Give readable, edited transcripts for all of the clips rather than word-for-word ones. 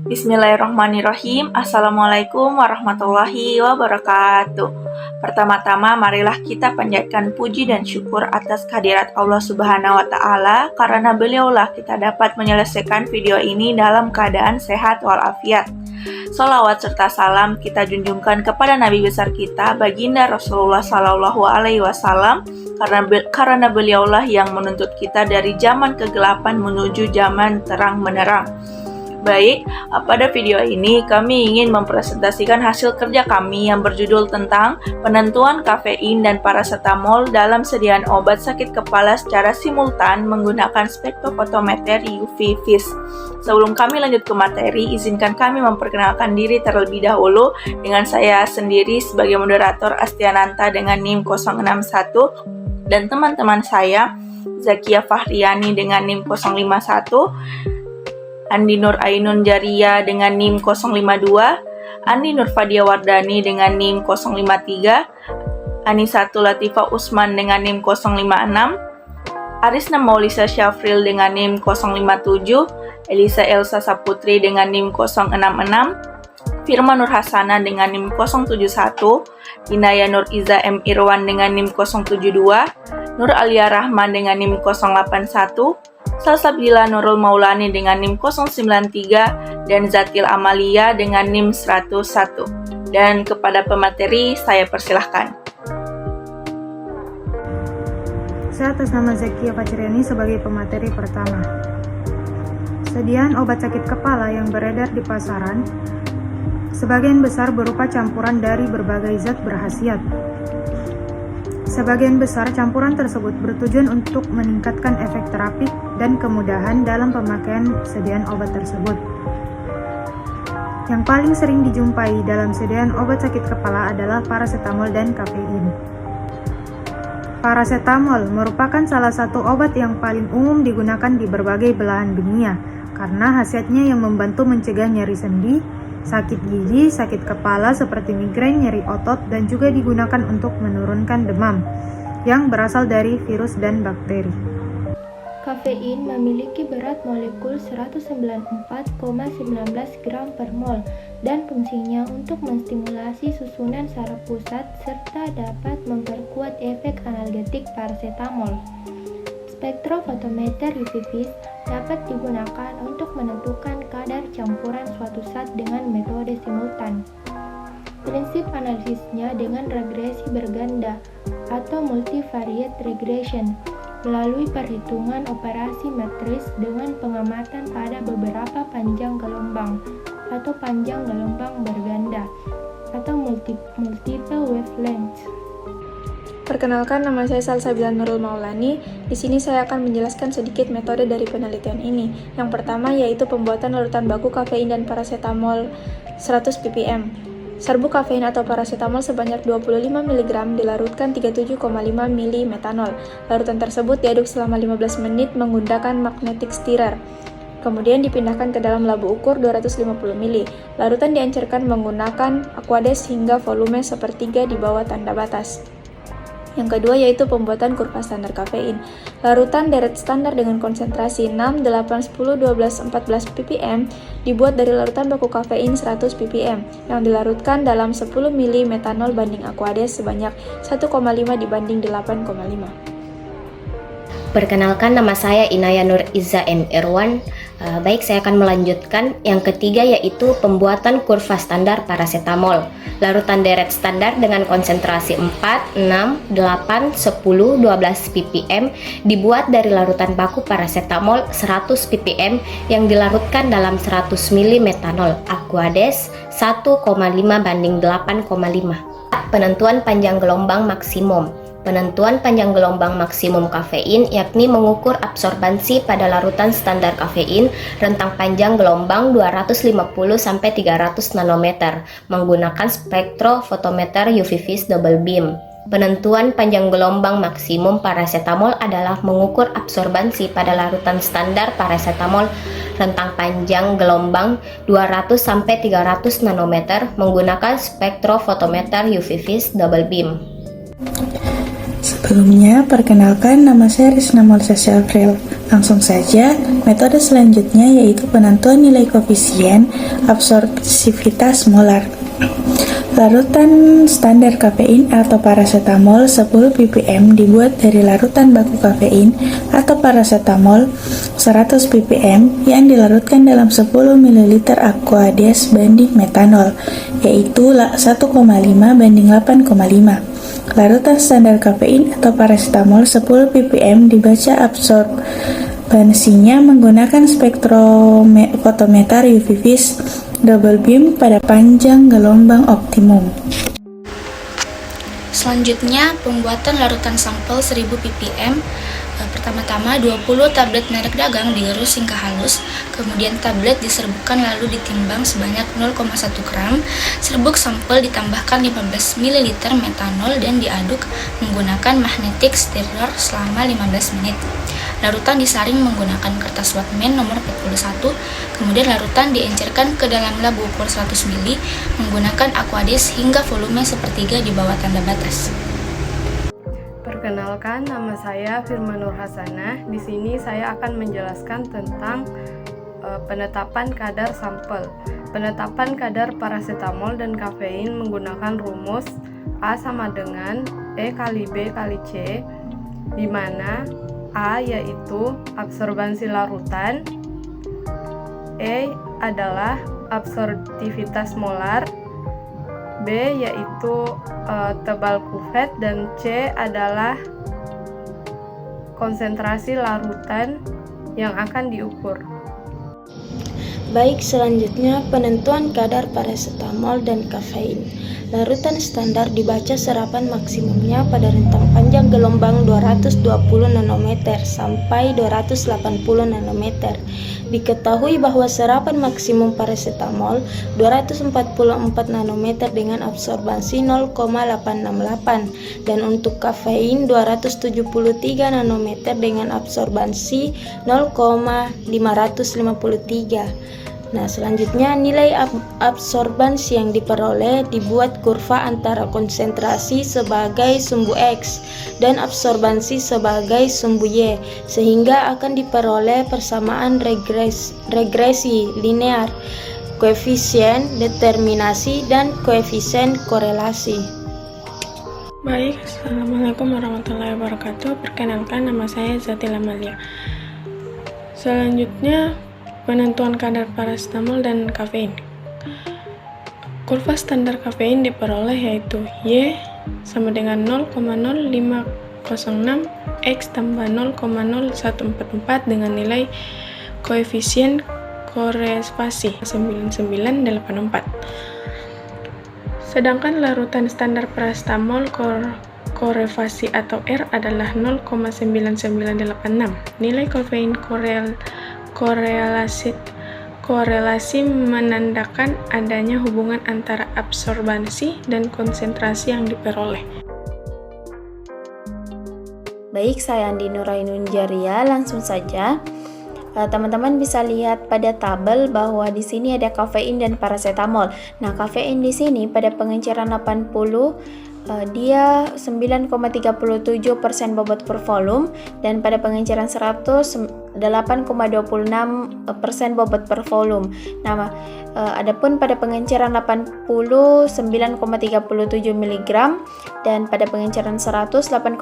Bismillahirrahmanirrahim. Assalamualaikum warahmatullahi wabarakatuh. Pertama-tama marilah kita panjatkan puji dan syukur atas kehadirat Allah Subhanahu wa Ta'ala, karena beliaulah kita dapat menyelesaikan video ini dalam keadaan sehat walafiat. Salawat serta salam kita junjungkan kepada Nabi besar kita, Baginda Rasulullah Sallallahu Alaihi Wasallam, karena beliaulah yang menuntut kita dari zaman kegelapan menuju zaman terang menerang. Baik, pada video ini kami ingin mempresentasikan hasil kerja kami yang berjudul tentang penentuan kafein dan paracetamol dalam sediaan obat sakit kepala secara simultan menggunakan spektrofotometer UV Vis. Sebelum kami lanjut ke materi, izinkan kami memperkenalkan diri terlebih dahulu dengan saya sendiri sebagai moderator Astiananta dengan NIM 061 dan teman-teman saya Zakia Fahriani dengan NIM 051, Andi Nur Ainun Jaria dengan NIM 052, Andi Nur Fadia Wardani dengan NIM 053, Anisatul Latifah Usman dengan NIM 056, Arisna Maulisa Syafril dengan NIM 057, Elisa Elsa Saputri dengan NIM 066, Firman Nur Hasana dengan NIM 071, Inaya Nur Iza M. Irwan dengan NIM 072, Nur Alia Rahman dengan NIM 081, Salsabila Nurul Maulani dengan NIM 093 dan Zatil Amalia dengan NIM 101. Dan kepada pemateri saya persilahkan. Saya atas nama Zakia Fahriani sebagai pemateri pertama. Sediaan obat sakit kepala yang beredar di pasaran sebagian besar berupa campuran dari berbagai zat berkhasiat. Sebagian besar campuran tersebut bertujuan untuk meningkatkan efek terapik dan kemudahan dalam pemakaian sediaan obat tersebut. Yang paling sering dijumpai dalam sediaan obat sakit kepala adalah paracetamol dan kafein. Paracetamol merupakan salah satu obat yang paling umum digunakan di berbagai belahan dunia karena khasiatnya yang membantu mencegah nyeri sendi, sakit gigi, sakit kepala seperti migrain, nyeri otot, dan juga digunakan untuk menurunkan demam yang berasal dari virus dan bakteri. Kafein memiliki berat molekul 194,19 gram per mol dan fungsinya untuk menstimulasi susunan saraf pusat serta dapat memperkuat efek analgetik paracetamol. Spektrofotometer UV Vis dapat digunakan untuk menentukan kadar campuran suatu zat dengan metode simultan. Prinsip analisisnya dengan regresi berganda atau multivariate regression melalui perhitungan operasi matris dengan pengamatan pada beberapa panjang gelombang atau panjang gelombang berganda atau multiple wavelengths. Perkenalkan, nama saya Salsabila Nurul Maulani. Di sini saya akan menjelaskan sedikit metode dari penelitian ini. Yang pertama yaitu pembuatan larutan baku kafein dan paracetamol 100 ppm. Serbuk kafein atau paracetamol sebanyak 25 mg dilarutkan 37,5 ml metanol. Larutan tersebut diaduk selama 15 menit menggunakan magnetic stirrer. Kemudian dipindahkan ke dalam labu ukur 250 ml. Larutan diancurkan menggunakan aquades hingga volume sepertiga di bawah tanda batas. Yang kedua yaitu pembuatan kurva standar kafein. Larutan deret standar dengan konsentrasi 6, 8, 10, 12, 14 ppm dibuat dari larutan baku kafein 100 ppm yang dilarutkan dalam 10 ml metanol banding aquades sebanyak 1,5 dibanding 8,5. Perkenalkan, nama saya Inaya Nur Iza M. Irwan. Baik, saya akan melanjutkan. Yang ketiga yaitu pembuatan kurva standar paracetamol. Larutan deret standar dengan konsentrasi 4, 6, 8, 10, 12 ppm dibuat dari larutan baku paracetamol 100 ppm yang dilarutkan dalam 100 ml metanol aquades 1,5 banding 8,5. Penentuan panjang gelombang maksimum. Penentuan panjang gelombang maksimum kafein yakni mengukur absorbansi pada larutan standar kafein rentang panjang gelombang 250-300 nanometer menggunakan spektrofotometer UV Vis double beam. Penentuan panjang gelombang maksimum paracetamol adalah mengukur absorbansi pada larutan standar paracetamol rentang panjang gelombang 200-300 nanometer menggunakan spektrofotometer UV Vis double beam. Sebelumnya, perkenalkan nama saya Risna Molsa Syafril. Langsung saja, metode selanjutnya yaitu penentuan nilai koefisien absorpsivitas molar. Larutan standar kafein atau paracetamol 10 ppm dibuat dari larutan baku kafein atau paracetamol 100 ppm yang dilarutkan dalam 10 ml aquades banding metanol, yaitu 1,5 banding 8,5. Larutan standar kafein atau paracetamol 10 ppm dibaca absorbansinya menggunakan spektrofotometer UV vis double beam pada panjang gelombang optimum. Selanjutnya, pembuatan larutan sampel 1000 ppm. Pertama-tama 20 tablet merek dagang digerus hingga halus, kemudian tablet diserbukkan lalu ditimbang sebanyak 0,1 gram. Serbuk sampel ditambahkan 15 ml metanol dan diaduk menggunakan magnetic stirrer selama 15 menit. Larutan disaring menggunakan kertas Whatman nomor 41, kemudian larutan diencerkan ke dalam lab ukur 100 ml menggunakan aquades hingga volume sepertiga di bawah tanda batas. Perkenalkan, nama saya Firman Nur Hasanah. Di sini saya akan menjelaskan tentang penetapan kadar sampel. Penetapan kadar paracetamol dan kafein menggunakan rumus A sama dengan E kali B kali C, di mana A yaitu absorbansi larutan, E adalah absorptivitas molar, B yaitu tebal kuvet, dan C adalah konsentrasi larutan yang akan diukur. Baik, selanjutnya penentuan kadar paracetamol dan kafein. Larutan standar dibaca serapan maksimumnya pada rentang panjang gelombang 220 nanometer sampai 280 nanometer. Diketahui bahwa serapan maksimum paracetamol 244 nanometer dengan absorbansi 0,868 dan untuk kafein 273 nanometer dengan absorbansi 0,553. Nah, selanjutnya nilai absorbansi yang diperoleh dibuat kurva antara konsentrasi sebagai sumbu X dan absorbansi sebagai sumbu Y, sehingga akan diperoleh persamaan regresi linear, koefisien determinasi, dan koefisien korelasi. Baik, Assalamualaikum warahmatullahi wabarakatuh. Perkenalkan, nama saya Zatila Malia. Selanjutnya, penentuan kadar paracetamol dan kafein. Kurva standar kafein diperoleh yaitu Y sama dengan 0,0506 X tambah 0,0144 dengan nilai koefisien korelasi 9984. Sedangkan larutan standar paracetamol korelasi atau R adalah 0,9986. Nilai kafein korelasi menandakan adanya hubungan antara absorbansi dan konsentrasi yang diperoleh. Baik, saya Andi Nurainun Jaria. Langsung saja, teman-teman bisa lihat pada tabel bahwa di sini ada kafein dan paracetamol. Nah, kafein di sini pada pengenceran 80 dia 9,37% bobot per volume, dan pada pengenceran 100 8,26% bobot per volume. Nah, adapun pada pengenceran 80 9,37 mg dan pada pengenceran 100 8,26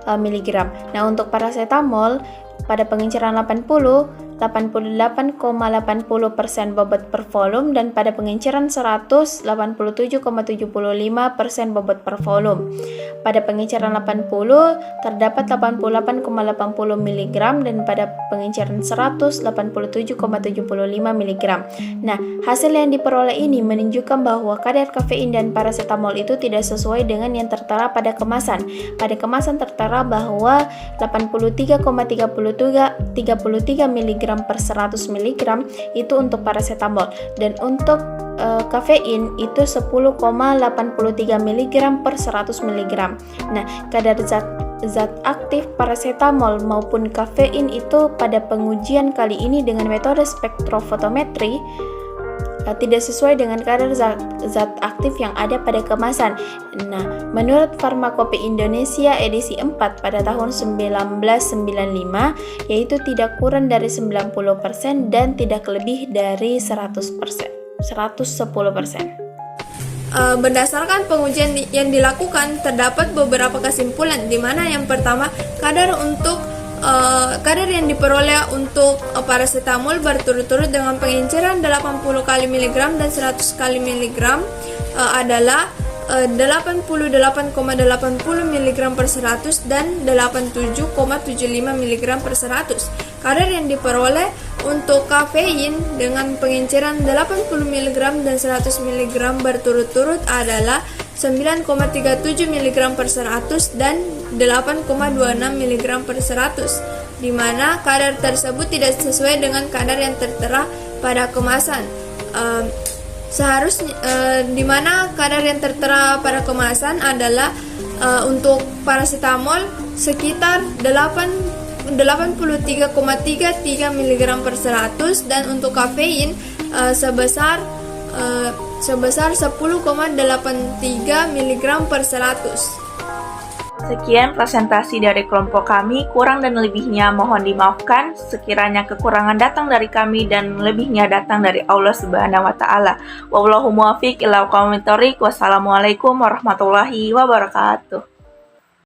mg. Nah, untuk paracetamol pada pengenceran 80 88,80% bobot per volume dan pada pengenceran 100 87,75% bobot per volume. Pada pengenceran 80 terdapat 88,80 mg dan pada pengenceran 100 87,75 mg. Nah, hasil yang diperoleh ini menunjukkan bahwa kadar kafein dan paracetamol itu tidak sesuai dengan yang tertera pada kemasan. Pada kemasan tertera bahwa 83,33 mg per 100 mg itu untuk paracetamol, dan untuk kafein itu 10,83 mg per 100 mg. Nah, kadar zat aktif paracetamol maupun kafein itu pada pengujian kali ini dengan metode spektrofotometri tidak sesuai dengan kadar zat aktif yang ada pada kemasan. Nah, menurut Farmakope Indonesia edisi 4 pada tahun 1995, yaitu tidak kurang dari 90% dan tidak lebih dari 100%. 110%. Berdasarkan pengujian yang dilakukan, terdapat beberapa kesimpulan, di mana yang pertama, kadar yang diperoleh untuk paracetamol berturut-turut dengan penginceran 80 kali miligram dan 100 kali miligram adalah 88,80 mg per 100 dan 87,75 mg per 100. Kadar yang diperoleh untuk kafein dengan penginceran 80 mg dan 100 mg berturut-turut adalah 9,37 mg per 100 dan 8,26 mg per 100, di mana kadar tersebut tidak sesuai dengan kadar yang tertera pada kemasan. Di mana kadar yang tertera pada kemasan adalah untuk paracetamol sekitar 83,33 mg per 100 dan untuk kafein sebesar 10,83 mg per 100. Sekian presentasi dari kelompok kami, kurang dan lebihnya mohon dimaafkan. Sekiranya kekurangan datang dari kami dan lebihnya datang dari Allah Subhanahu wa taala. Wallahu muwaffiq ila aqwamit thoriq. Wassalamualaikum warahmatullahi wabarakatuh.